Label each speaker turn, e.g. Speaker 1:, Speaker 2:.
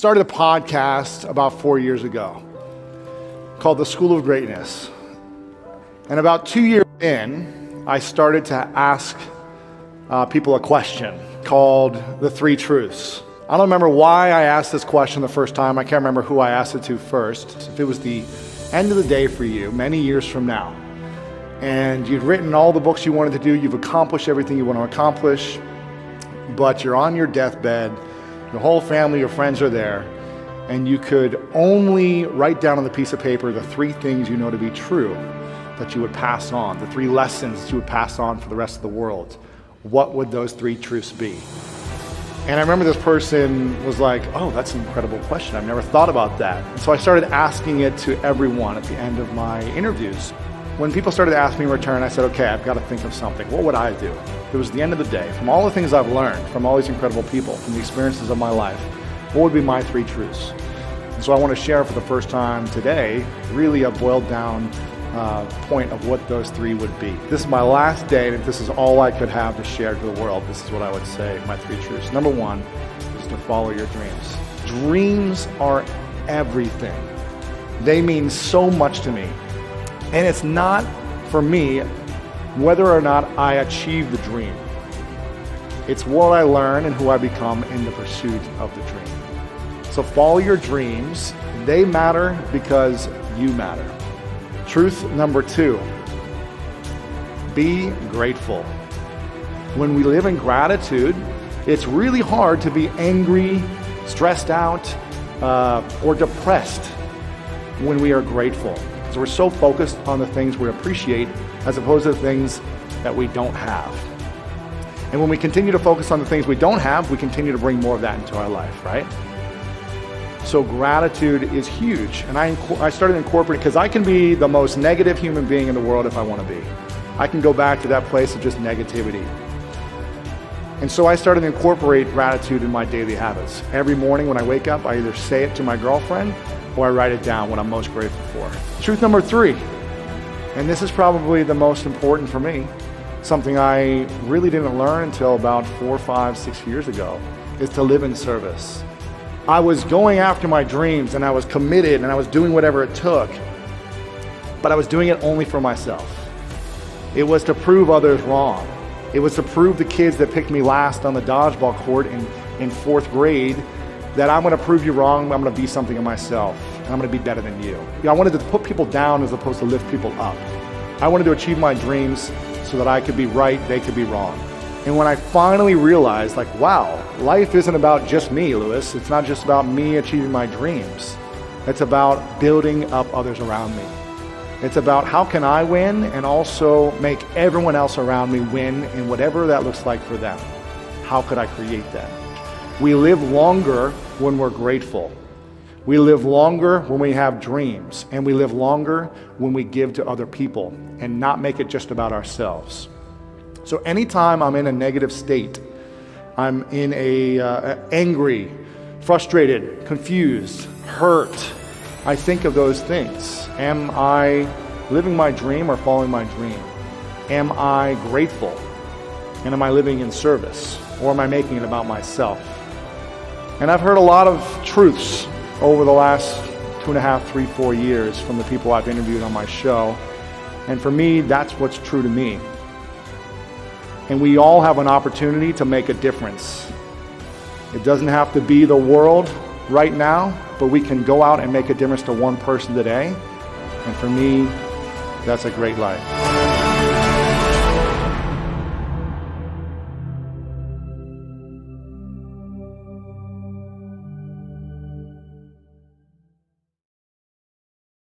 Speaker 1: started a podcast about 4 years ago called The School of Greatness. And about 2 years in, I started to ask people a question called The Three Truths. I don't remember why I asked this question the first time. I can't remember who I asked it to first. If it was the end of the day for you, many years from now, and you'd written all the books you wanted to do, you've accomplished everything you want to accomplish, but you're on your deathbed, your whole family, your friends are there, and you could only write down on the piece of paper the three things you know to be true that you would pass on, the three lessons that you would pass on for the rest of the world. What would those three truths be? And I remember this person was like, oh, that's an incredible question. I've never thought about that. And so I started asking it to everyone at the end of my interviews. When people started asking me in return, I said, okay, I've got to think of something. What would I do? It was the end of the day. From all the things I've learned, from all these incredible people, from the experiences of my life, what would be my three truths? And so I want to share for the first time today, really a boiled down point of what those three would be. This is my last day, and if this is all I could have to share to the world, this is what I would say, my three truths. Number one is to follow your dreams. Dreams are everything. They mean so much to me. And it's not, for me, whether or not I achieve the dream. It's what I learn and who I become in the pursuit of the dream. So follow your dreams. They matter because you matter. Truth number two, be grateful. When we live in gratitude, it's really hard to be angry, stressed out, or depressed when we are grateful. Because we're so focused on the things we appreciate as opposed to the things that we don't have. And when we continue to focus on the things we don't have, we continue to bring more of that into our life, right? So gratitude is huge, and I started incorporating, because I can be the most negative human being in the world if I want to be. I can go back to that place of just negativity. And so I started to incorporate gratitude in my daily habits. Every morning when I wake up, I either say it to my girlfriend or I write it down, what I'm most grateful for. Truth number three, and this is probably the most important for me, something I really didn't learn until about 4, 5, 6 years ago, is to live in service. I was going after my dreams and I was committed and I was doing whatever it took, but I was doing it only for myself. It was to prove others wrong. It was to prove the kids that picked me last on the dodgeball court in fourth grade that I'm going to prove you wrong, I'm going to be something of myself, and I'm going to be better than you. I wanted to put people down as opposed to lift people up. I wanted to achieve my dreams so that I could be right, they could be wrong. And when I finally realized, like, wow, life isn't about just me, Lewis. It's not just about me achieving my dreams. It's about building up others around me. It's about how can I win and also make everyone else around me win in whatever that looks like for them. How could I create that? We live longer when we're grateful. We live longer when we have dreams. And we live longer when we give to other people and not make it just about ourselves. So anytime I'm in a negative state, I'm in a angry, frustrated, confused, hurt, I think of those things. Am I living my dream or following my dream? Am I grateful? And am I living in service? Or am I making it about myself? And I've heard a lot of truths over the last 2.5, 3, 4 years from the people I've interviewed on my show. And for me, that's what's true to me. And we all have an opportunity to make a difference. It doesn't have to be the world right now, but we can go out and make a difference to one person today. And for me, that's a great life.